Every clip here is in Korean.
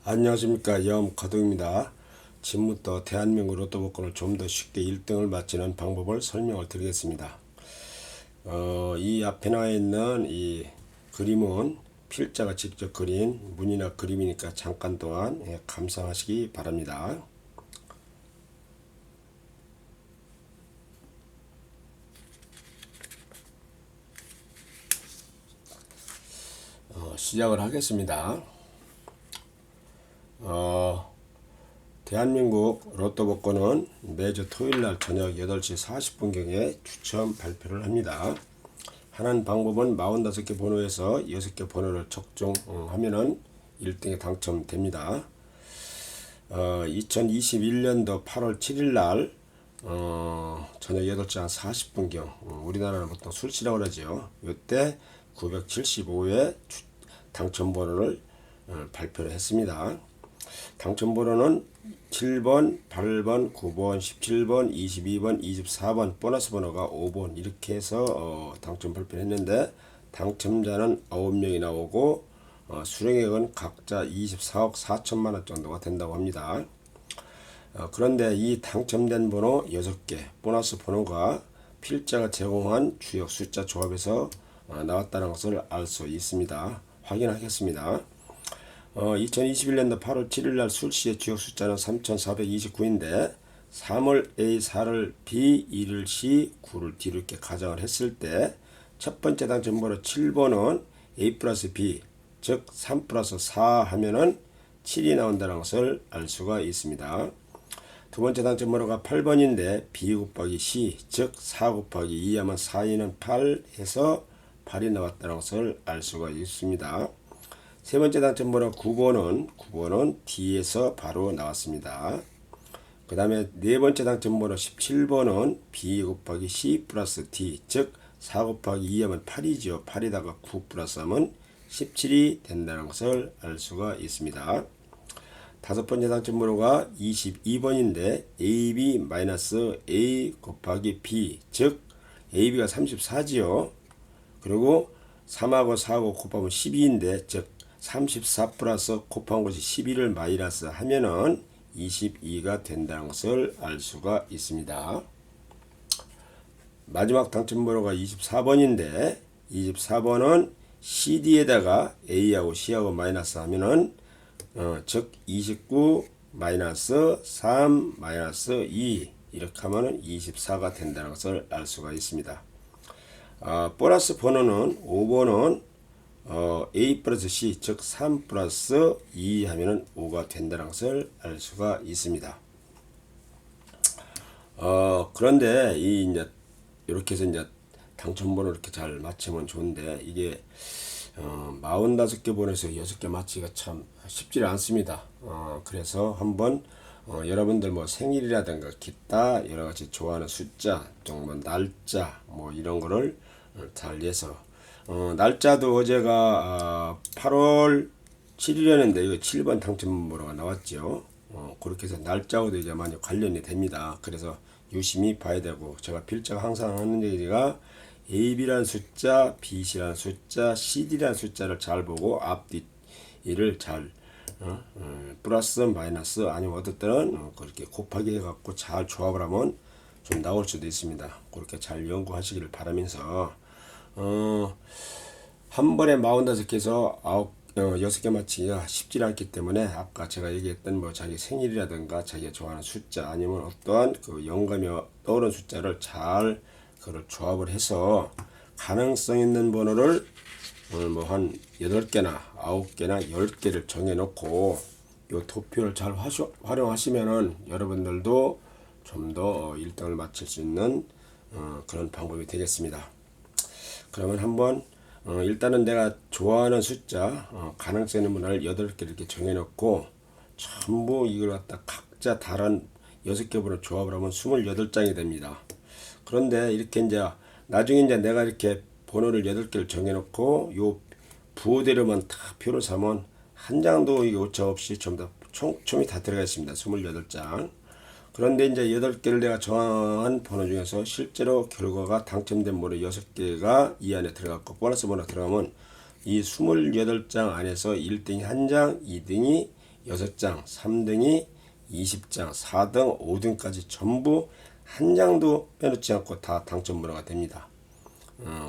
안녕하십니까, 염거둥입니다. 지금부터 대한민국 로또 복권을 좀 더 쉽게 1등을 맞히는 방법을 설명을 드리겠습니다. 이 앞에 나와 있는 이 그림은 필자가 직접 그린 문이나 그림이니까 잠깐 동안 감상하시기 바랍니다. 시작을 하겠습니다. 대한민국 로또 복권은 매주 토요일날 저녁 8시 40분경에 추첨 발표를 합니다. 하는 방법은 45개 번호에서 6개 번호를 적중하면은 1등에 당첨됩니다. 2021년도 8월 7일날 저녁 8시 한 40분경 우리나라는 보통 술시라고 그러죠. 이때 975회 당첨번호를 발표를 했습니다. 당첨번호는 7번, 8번, 9번, 17번, 22번, 24번, 보너스 번호가 5번 이렇게 해서 당첨 발표를 했는데 당첨자는 9명이 나오고 수령액은 각자 24억 4천만 원 정도가 된다고 합니다. 그런데 이 당첨된 번호 6개, 보너스 번호가 필자가 제공한 주역 숫자 조합에서 나왔다는 것을 알 수 있습니다. 확인하겠습니다. 2021년도 8월 7일날 술시의 주역 숫자는 3429인데 3을 A, 4를 B, 2를 C, 9를 D 이렇게 가정을 했을 때 첫 번째 당첨번호 7번은 A 플러스 B 즉 3 플러스 4 하면은 7이 나온다는 것을 알 수가 있습니다. 두 번째 당첨번호가 8번인데 B 곱하기 C 즉 4 곱하기 2 하면 4, 2는 8 해서 8이 나왔다는 것을 알 수가 있습니다. 세 번째 당첨번호 9번은 D에서 바로 나왔습니다. 그 다음에 네 번째 당첨번호 17번은 B 곱하기 C 플러스 D 즉 4 곱하기 2 하면 8이죠. 8에다가 9 플러스 하면 17이 된다는 것을 알 수가 있습니다. 다섯 번째 당첨번호가 22번인데 AB-A 곱하기 B 즉 AB가 34지요. 그리고 3하고 4하고 곱하면 12인데 즉 34 플러스 곱한 것이 11을 마이너스 하면은 22가 된다는 것을 알 수가 있습니다. 마지막 당첨번호가 24번인데 24번은 CD에다가 A하고 C하고 마이너스 하면은 즉 29 마이너스 3 마이너스 2 이렇게 하면은 24가 된다는 것을 알 수가 있습니다. 보너스 번호는 5번은 A 플러스 C 즉 3 플러스 2 하면은 5가 된다는 것을 알 수가 있습니다. 그런데 이제 이렇게 해서 이제 당첨번호 이렇게 잘 맞추면 좋은데 이게 45개 번호에서 6개 맞히기가 참 쉽지 않습니다. 그래서 한번 여러분들 뭐 생일이라든가 기타 여러 가지 좋아하는 숫자, 뭐 날짜 뭐 이런 거를 잘 내서 날짜도 어제가 8월 7일이었는데 이거 7번 당첨번호가 나왔죠. 그렇게 해서 날짜하고도 이제 많이 관련이 됩니다. 그래서 유심히 봐야 되고 제가 필자가 항상 하는 얘기가 AB라는 숫자, BC라는 숫자, CD라는 숫자를 잘 보고 앞뒤를 잘 플러스 마이너스 아니면 어떨 때는 그렇게 곱하기 해갖고 잘 조합을 하면 좀 나올 수도 있습니다. 그렇게 잘 연구하시기를 바라면서 한 번에 45개에서 6개 맞히기가 쉽지 않기 때문에 아까 제가 얘기했던 뭐 자기 생일이라든가 자기가 좋아하는 숫자 아니면 어떠한 그 영감이 떠오르는 숫자를 잘 그걸 조합을 해서 가능성 있는 번호를 뭐 한 8개나 9개나 10개를 정해 놓고 요 도표를 잘 활용하시면은 여러분들도 좀 더 1등을 맞출 수 있는 그런 방법이 되겠습니다. 그러면 한번 일단은 내가 좋아하는 숫자 가능성 있는 번호를 8개 이렇게 정해 놓고 전부 이걸 갖다 각자 다른 6개 번호 조합을 하면 28장이 됩니다. 그런데 이렇게 이제 나중에 이제 내가 이렇게 번호를 8개를 정해 놓고 요 부호대로만 다 표를 사면 한 장도 이게 오차 없이 전부 다 촘촘히 다 들어가 있습니다. 28장. 그런데 이제 8개를 내가 정한 번호 중에서 실제로 결과가 당첨된 번호 6개가 이 안에 들어갔고 보너스 번호 들어가면 이 28장 안에서 1등이 한 장, 2등이 6장, 3등이 20장, 4등, 5등까지 전부 한 장도 빼놓지 않고 다 당첨 번호가 됩니다.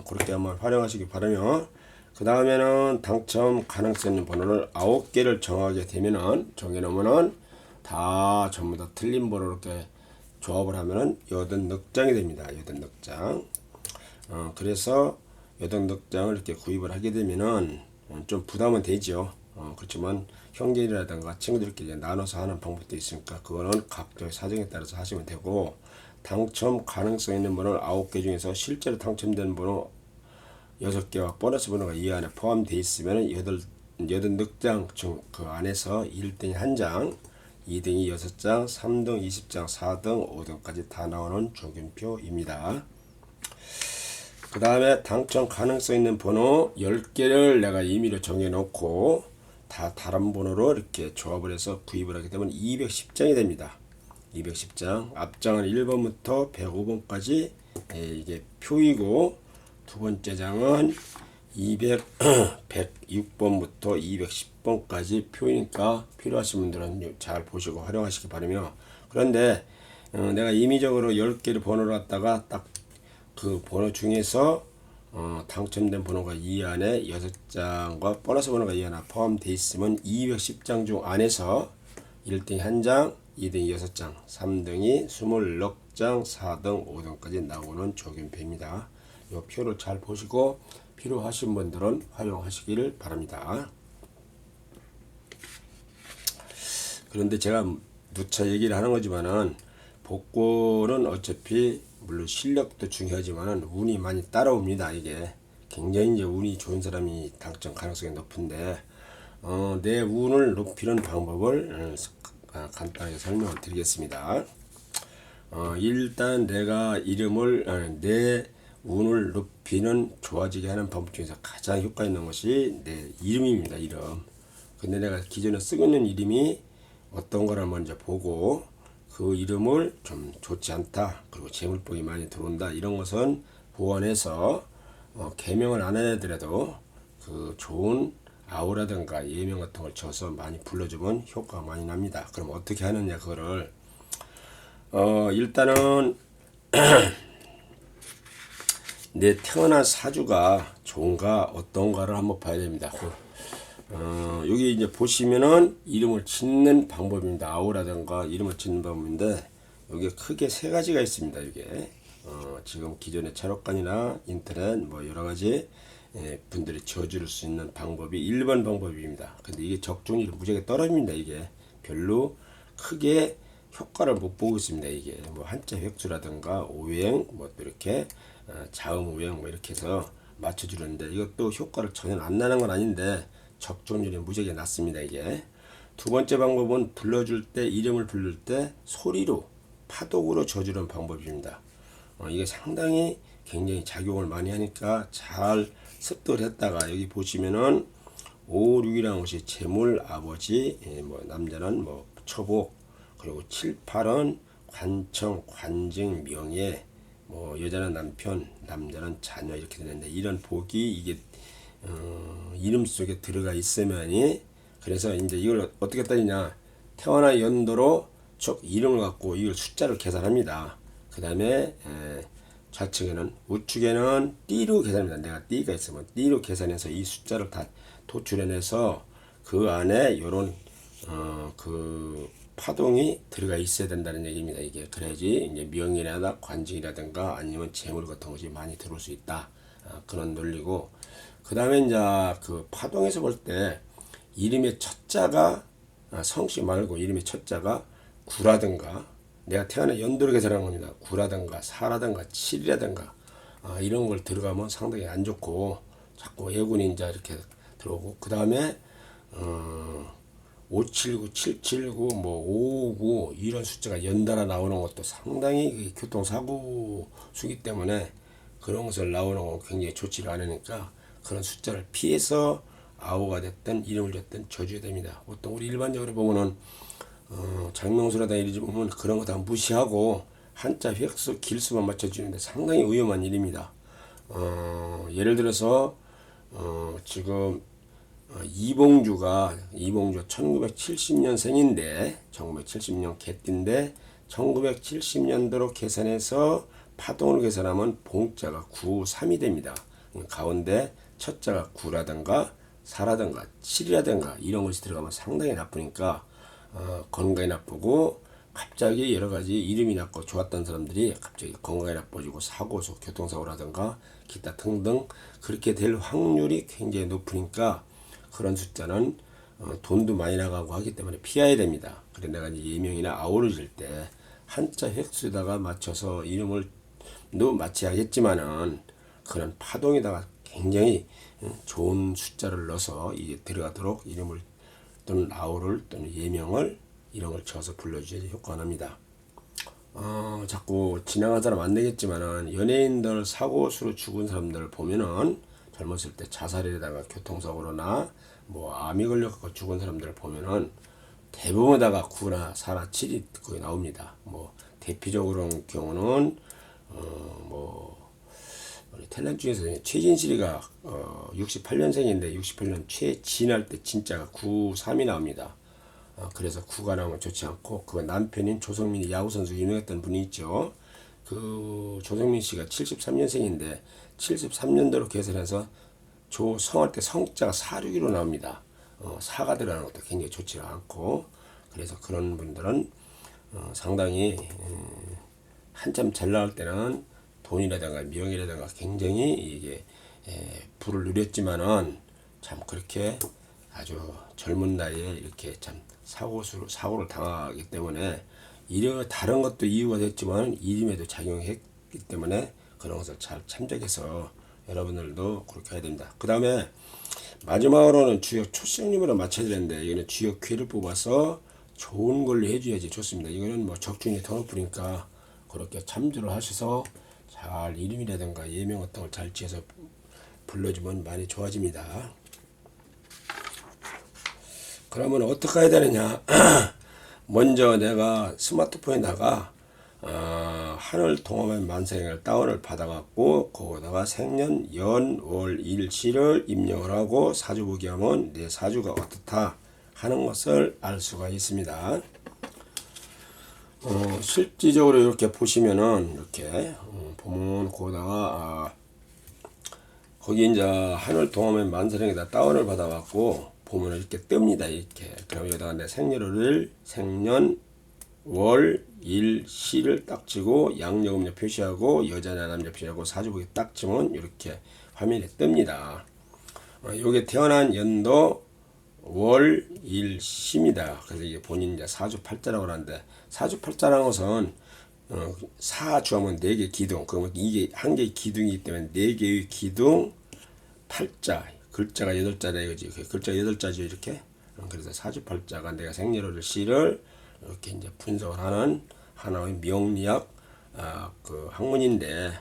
그렇게 한번 활용하시기 바라며, 그 다음에는 당첨 가능성 있는 번호를 9개를 정하게 되면은, 정해놓으면은 다 전부 다 틀린 번호로 이렇게 조합을 하면은 84장이 됩니다. 84장. 그래서 84장을 이렇게 구입을 하게 되면은 좀 부담은 되죠. 그렇지만 형제라든가 친구들끼리 나눠서 하는 방법도 있으니까 그거는 각자의 사정에 따라서 하시면 되고, 당첨 가능성 있는 번호 9개 중에서 실제로 당첨된 번호 6개와 보너스 번호가 이 안에 포함되어 있으면 84장 중 그 안에서 1등이 1장, 2등이 6장, 3등 20장, 4등 5등까지 다 나오는 조균표입니다. 그 다음에 당첨 가능성 있는 번호 10개를 내가 임의로 정해놓고 다 다른 번호로 이렇게 조합을 해서 구입을 하게 되면 210장이 됩니다. 210장, 앞장은 1번부터 105번까지 이게 표이고, 두 번째 장은 106번부터 210번까지 표이니까 필요하신 분들은 잘 보시고 활용하시기 바라며, 그런데 내가 임의적으로 10개를 번호를 갖다가 딱 그 번호 중에서 당첨된 번호가 이 안에 6장과 보너스 번호가 이 안에 포함되어 있으면 210장 중 안에서 1등이 1장, 2등이 6장, 3등이 26장, 4등, 5등까지 나오는 조균표입니다. 이 표를 잘 보시고 필요하신 분들은 활용하시기를 바랍니다. 그런데 제가 누차 얘기를 하는 거지만은, 복권은 어차피 물론 실력도 중요하지만은 운이 많이 따라옵니다. 이게 굉장히 이제 운이 좋은 사람이 당첨 가능성이 높은데, 내 운을 높이는 방법을 간단하게 설명을 드리겠습니다. 일단 내가 내 운을 높이는, 좋아지게 하는 방법 중에서 가장 효과 있는 것이 내 이름입니다. 이름. 근데 내가 기존에 쓰고 있는 이름이 어떤 거를 먼저 보고, 그 이름을 좀 좋지 않다, 그리고 재물복이 많이 들어온다, 이런 것은 보완해서 개명을 안 하더라도 그 좋은 아우라든가 예명 같은 걸 쳐서 많이 불러주면 효과가 많이 납니다. 그럼 어떻게 하느냐, 그거를 일단은 내 태어난 사주가 좋은가 어떤가를 한번 봐야 됩니다. 여기 이제 보시면은 이름을 짓는 방법입니다. 아우라든가 이름을 짓는 방법인데, 여기 크게 세 가지가 있습니다. 이게 지금 기존의 차록관이나 인터넷 뭐 여러 가지 분들이 지어줄 수 있는 방법이 1번 방법입니다. 근데 이게 적중률이 무지하게 떨어집니다. 이게 별로 크게 효과를 못 보고 있습니다. 이게 뭐 한자 획수라든가 오행 뭐 또 이렇게 자음 오행 뭐 이렇게 해서 맞춰주는데, 이것도 효과를 전혀 안 나는 건 아닌데 적중률이 무지하게 낮습니다. 이게 두 번째 방법은 불러줄 때, 이름을 부를 때 소리로 파독으로 져주는 방법입니다. 이게 상당히 굉장히 작용을 많이 하니까 잘 습득을 했다가, 여기 보시면은 5, 6이라는 것이 재물, 아버지, 뭐 남자는 뭐 처복, 그리고 7, 8은 관청, 관증, 명예, 뭐 여자는 남편, 남자는 자녀, 이렇게 되는데, 이런 복이 이게 이름 속에 들어가 있으면이, 그래서 이제 이걸 어떻게 따지냐, 태어난 연도로 쭉 이름을 갖고 이걸 숫자를 계산합니다. 그 다음에 좌측에는, 우측에는 띠로 계산합니다. 내가 띠가 있으면 띠로 계산해서 이 숫자를 다 도출해내서 그 안에 요런 그 파동이 들어가 있어야 된다는 얘기입니다. 이게 그래야지 이제 명예나 관직이라든가 아니면 재물 같은 것이 많이 들어올 수 있다, 그런 논리고, 그 다음에 이제 그 파동에서 볼 때 이름의 첫 자가 성씨 말고 이름의 첫 자가 구라든가, 내가 태어난 연도로 계산한 겁니다. 구라든가 사라든가 칠이라든가 이런 걸 들어가면 상당히 안 좋고, 자꾸 예군이 이제 이렇게 들어오고, 그 다음에 579, 779, 뭐 559 이런 숫자가 연달아 나오는 것도 상당히 교통사고 수기 때문에 그런 것을 나오는 건 굉장히 좋지가 않으니까, 그런 숫자를 피해서 아우가 됐든 이름을 줬든 져줘야 됩니다. 보통 우리 일반적으로 보면은 장명수라다 이러지 보면 그런 거 다 무시하고 한자 획수 길수만 맞춰주는데 상당히 위험한 일입니다. 예를 들어서 지금 이봉주가 1970년생인데 1970년 개띠인데 1970년도로 계산해서 파동을 계산하면 봉자가 9, 3이 됩니다. 가운데 첫자가 9라든가 4라든가 7이라든가 이런 것이 들어가면 상당히 나쁘니까 건강이 나쁘고 갑자기 여러 가지 이름이 났고 좋았던 사람들이 갑자기 건강이 나빠지고 사고수, 교통사고라든가 기타 등등 그렇게 될 확률이 굉장히 높으니까 그런 숫자는 돈도 많이 나가고 하기 때문에 피해야 됩니다. 그래 내가 이제 예명이나 아우러질 때 한자 획수에다가 맞춰서 이름을 맞춰야겠지만은 그런 파동에다가 굉장히 좋은 숫자를 넣어서 이게 들어가도록 이름을 또는 아우를 또는 예명을 이런 걸 쳐서 불러주셔야지 효과가 납니다. 자꾸 지나간 사람 안 되겠지만은 연예인들 사고수로 죽은 사람들 보면은 젊었을 때 자살에다가 교통사고로나 뭐 암이 걸려갖고 죽은 사람들을 보면은 대부분에다가 9나 4나 7이 거의 나옵니다. 뭐 대표적으로 경우는 우리 탤런트 중에서 최진실이가 68년생인데 68년 최진할 때 진짜가 9, 3이 나옵니다. 그래서 9가 나오면 좋지 않고 그 남편인 조성민이 야구선수 유명했던 분이 있죠. 그 조성민 씨가 73년생인데 73년도로 계산해서 조성할 때 성자가 461로 나옵니다. 4가 들어가는 것도 굉장히 좋지 않고 그래서 그런 분들은 상당히 한참 잘 나올 때는 돈이라든가 명예라든가 굉장히 이게 부를 누렸지만은 참 그렇게 아주 젊은 나이에 이렇게 참 사고를 당하기 때문에 이런 다른 것도 이유가 됐지만 이름에도 작용했기 때문에 그런 것을 잘 참작해서 여러분들도 그렇게 해야 됩니다. 그 다음에 마지막으로는 주역 초생님으로 맞춰야 되는데 이거는 주역 퀴를 뽑아서 좋은 걸로 해줘야지 좋습니다. 이거는 뭐 적중이 더 높으니까 그렇게 참조를 하셔서 잘 이름이라든가 예명 같은 걸 잘 지어서 불러주면 많이 좋아집니다. 그러면 어떻게 해야 되느냐? 먼저 내가 스마트폰에다가 하늘 동화면 만생을 다운을 받아갖고 거기다가 생년, 연, 월, 일, 시를 입력을 하고 사주 보기 하면 내 사주가 어떻다 하는 것을 알 수가 있습니다. 실질적으로 이렇게 보시면은 이렇게 보면 거기다가 거기 이제 하늘 동화면 만생에다 다운을 받아갖고 보면 이렇게 뜹니다. 이렇게. 그럼 여기다가 내 생년월일, 생년, 월, 일, 시를 딱 치고 양력음력 표시하고 여자나 남자 표시하고 사주보기 딱 치면 이렇게 화면에 뜹니다. 요게 태어난 연도 월, 일, 시입니다. 그래서 이게 본인 이제 사주팔자라고 하는데 사주팔자라는 것은 사주하면 4개 기둥, 그러면 이게 한 개의 기둥이기 때문에 4개의 기둥, 팔자, 글자가 8자다 이거지. 글자가 8자죠 이렇게. 그래서 사주팔자가 내가 생년월일 시를 이렇게 이제 분석을 하는 하나의 명리학 그 학문인데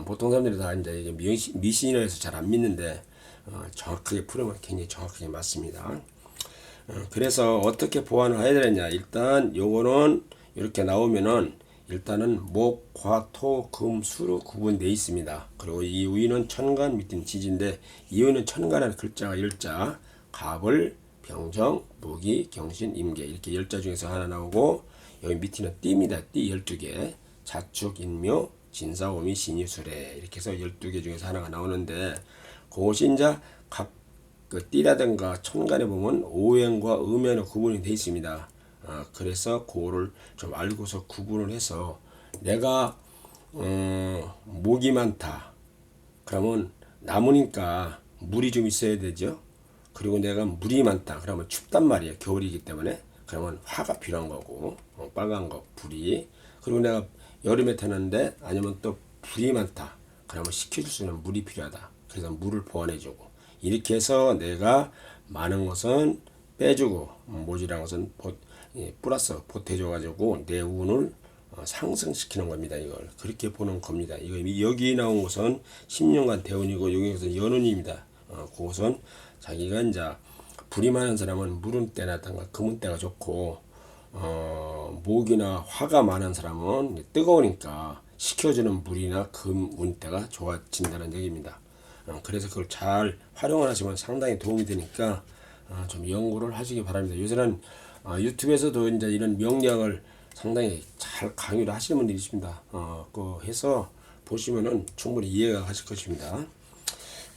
보통 사람들이 다 이제 이게 미신이라 해서 잘 안 믿는데 정확하게 풀으면 굉장히 정확하게 맞습니다. 그래서 어떻게 보완을 해야 되느냐? 일단 요거는 이렇게 나오면은 일단은 목, 화, 토, 금, 수로 구분되어 있습니다. 그리고 이 위는 천간, 밑은 지지인데 이 위는 천간이라는 글자가 10자, 갑을, 병정, 무기, 경신, 임계 이렇게 10자 중에서 하나 나오고 여기 밑에는 띠입니다. 띠 12개, 자축, 인묘, 진사, 오미, 신유, 수레 이렇게 해서 12개 중에서 하나가 나오는데 그것이 이제 각 그 띠라든가 천간에 보면 오행과 음행으로 구분이 되어 있습니다. 그래서 그거를 좀 알고서 구분을 해서 내가 목이 많다 그러면 나무니까 물이 좀 있어야 되죠. 그리고 내가 물이 많다 그러면 춥단 말이에요. 겨울이기 때문에 그러면 화가 필요한 거고 빨간 거 불이. 그리고 내가 여름에 태어났는데 아니면 또 불이 많다 그러면 식혀줄 수 있는 물이 필요하다. 그래서 물을 보완해주고 이렇게 해서 내가 많은 것은 빼주고 모자란 것은 플러스 보태줘가지고 내 운을 상승시키는 겁니다. 이걸 그렇게 보는 겁니다. 이거 여기 나온 것은 10년간 대운이고 여기서 연운입니다. 그것은 자기가 이제 불이 많은 사람은 물은 때나든가 금은 때가 좋고 목이나 화가 많은 사람은 뜨거우니까 식혀주는 물이나 금, 운 때가 좋아진다는 얘기입니다. 그래서 그걸 잘 활용을 하시면 상당히 도움이 되니까 좀 연구를 하시기 바랍니다. 요새는 유튜브에서도 이제 이런 명리학을 상당히 잘 강의를 하시는 분들이 있습니다. 그 해서 보시면은 충분히 이해가 가실 것입니다.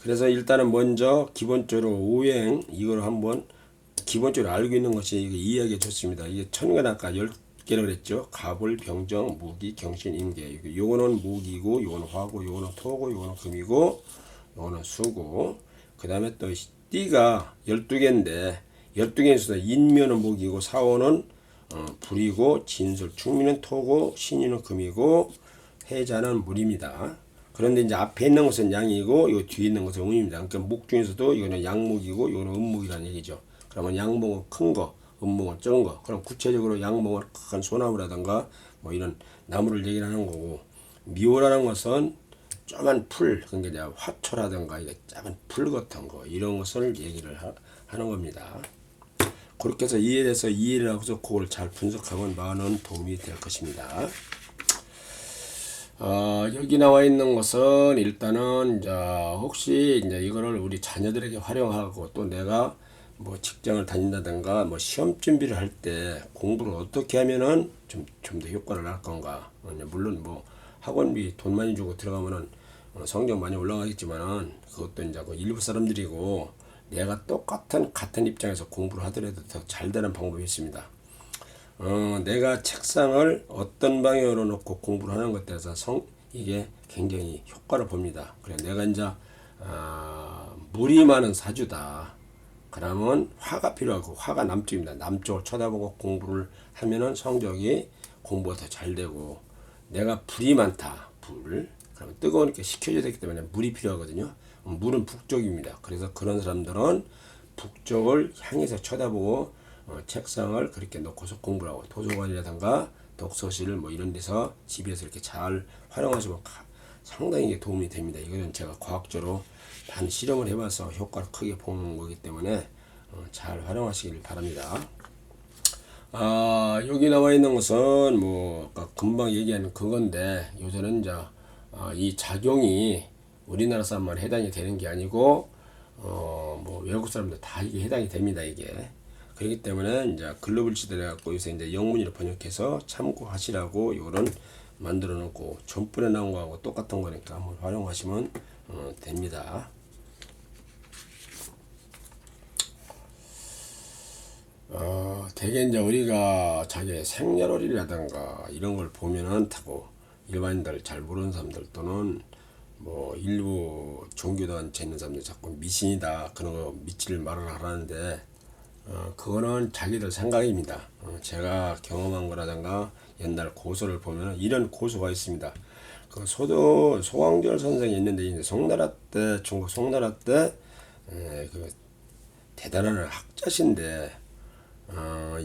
그래서 일단은 먼저 기본적으로 오행 이걸 한번 기본적으로 알고 있는 것이 이해하기 좋습니다. 이게 천간 아까 10개를 그랬죠. 갑을, 병정, 무기, 경신, 임계. 요거는 무기고, 요거는 화고, 요거는 토고, 요거는 금이고, 요거는 수고. 그 다음에 또 띠가 12개인데 12개에서 인묘는 무기고, 사오는 불이고, 진술, 충미는 토고, 신유는 금이고, 해자는 물입니다. 그런데 이제 앞에 있는 것은 양이고, 요 뒤에 있는 것은 음입니다. 그러니까 목 중에서도 이거는 양목이고, 이거는 음목이라는 얘기죠. 그러면 양목은 큰 거, 음목은 적은 거. 그럼 구체적으로 양목은 큰 소나무라든가 뭐 이런 나무를 얘기를 하는 거고, 미호라는 것은 조그만 풀, 그러니까 이제 화초라든가 이게 작은 풀 같은 거 이런 것을 얘기를 하는 겁니다. 그렇게 해서 이에 대해서 이해를 하고서 그걸 잘 분석하면 많은 도움이 될 것입니다. 여기 나와 있는 것은 일단은 이제 혹시 이제 이거를 우리 자녀들에게 활용하고 또 내가 뭐 직장을 다닌다든가 뭐 시험 준비를 할 때 공부를 어떻게 하면은 좀 더 효과를 날 건가. 물론 뭐 학원비 돈 많이 주고 들어가면은 성적 많이 올라가겠지만은 그것도 이제 그 일부 사람들이고 내가 같은 입장에서 공부를 하더라도 더 잘 되는 방법이 있습니다. 내가 책상을 어떤 방향으로 놓고 공부를 하는 것에 따라서 이게 굉장히 효과를 봅니다. 그래 내가 이제 물이 많은 사주다. 그러면 화가 필요하고 화가 남쪽입니다. 남쪽을 쳐다보고 공부를 하면은 성적이 공부가 더 잘 되고 내가 불이 많다. 불. 그러면 뜨거우니까 식혀줘야 되기 때문에 물이 필요하거든요. 물은 북쪽입니다. 그래서 그런 사람들은 북쪽을 향해서 쳐다보고 책상을 그렇게 놓고서 공부를 하고 도서관이라든가 독서실 뭐 이런 데서 집에서 이렇게 잘 활용하시면 상당히 도움이 됩니다. 이거는 제가 과학적으로 많이 실험을 해봐서 효과를 크게 보는 거기 때문에 잘 활용하시길 바랍니다. 여기 나와 있는 것은 뭐 아까 금방 얘기한 그건데 요새는 이제 이 작용이 우리나라 사람만 해당이 되는 게 아니고 뭐 외국 사람들 다 이게 해당이 됩니다. 이게 그렇기 때문에 이제 글로벌 시대를 갖고 요새 이제 영문으로 번역해서 참고하시라고 이거는 만들어 놓고 전번에 나온 거하고 똑같은 거니까 한번 활용하시면 됩니다. 대개 이제 우리가 자기 생년월일이라든가 이런 걸 보면은 타고 일반인들 잘 모르는 사람들 또는 뭐 일부 종교단체 있는 사람들 자꾸 미신이다 그런 거 믿지를 말을 하라는데 그거는 자기들 생각입니다. 제가 경험한 거라든가 옛날 고서를 보면 이런 고서가 있습니다. 그 소왕절 선생이 있는데 이제 송나라 때 중국 송나라 때 그 대단한 학자신데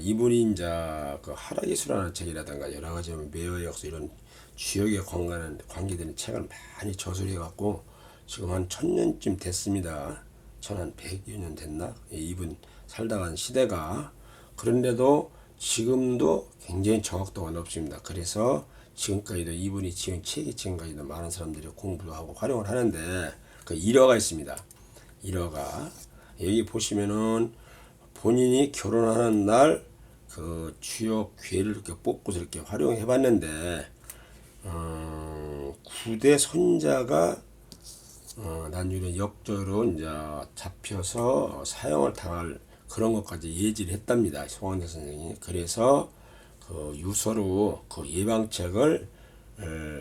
이분이 이제 그 하락이수라는 책이라든가 여러 가지 매의 역사 이런 주역에 관계되는 책을 많이 저술해 갖고 지금 한 1000년쯤 됐습니다. 한 100여 년 됐나? 이분 살다 간 시대가 그런데도 지금도 굉장히 정확도가 높습니다. 그래서 지금까지도 이분이 지은 책이 지금까지도 많은 사람들이 공부도 하고 활용을 하는데 그 일화가 있습니다. 일화가 여기 보시면은 본인이 결혼하는 날 그 주요 기회를 이렇게 뽑고서 이렇게 활용해 봤는데 구대 손자가 나중에 역적으로 이제 잡혀서 사형을 당할 그런 것까지 예지를 했답니다. 송원대 선생이. 그래서 그 유서로 그 예방책을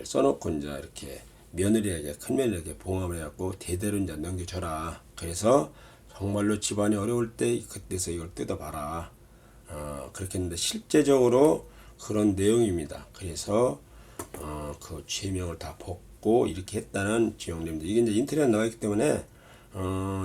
써놓고 이제 이렇게 며느리에게 큰 며느리에게 봉함을 해갖고 대대로 이제 넘겨줘라. 그래서 정말로 집안이 어려울 때 그때서 이걸 뜯어봐라. 그렇게 했는데 실제적으로 그런 내용입니다. 그래서 그 죄명을 다 벗고 이렇게 했다는 지용님들 이게 이제 인터넷에 나와 있기 때문에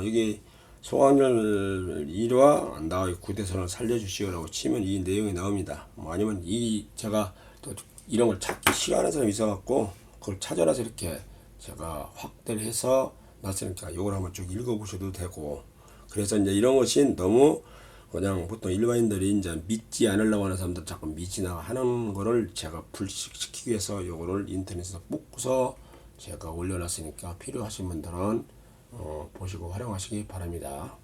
이게 소강절 1화 나의 구대선을 살려주시오라고 치면 이 내용이 나옵니다. 뭐 아니면 이 제가 또 이런 걸 찾기 싫어하는 사람이 있어갖고 그걸 찾아라서 이렇게 제가 확대를 해서 놨으니까 이걸 한번 쭉 읽어보셔도 되고 그래서 이제 이런 것이 너무 그냥 보통 일반인들이 이제 믿지 않으려고 하는 사람들 자꾸 믿지나 하는 거를 제가 불식시키기 위해서 요거를 인터넷에서 뽑고서 제가 올려놨으니까 필요하신 분들은 보시고 활용하시기 바랍니다.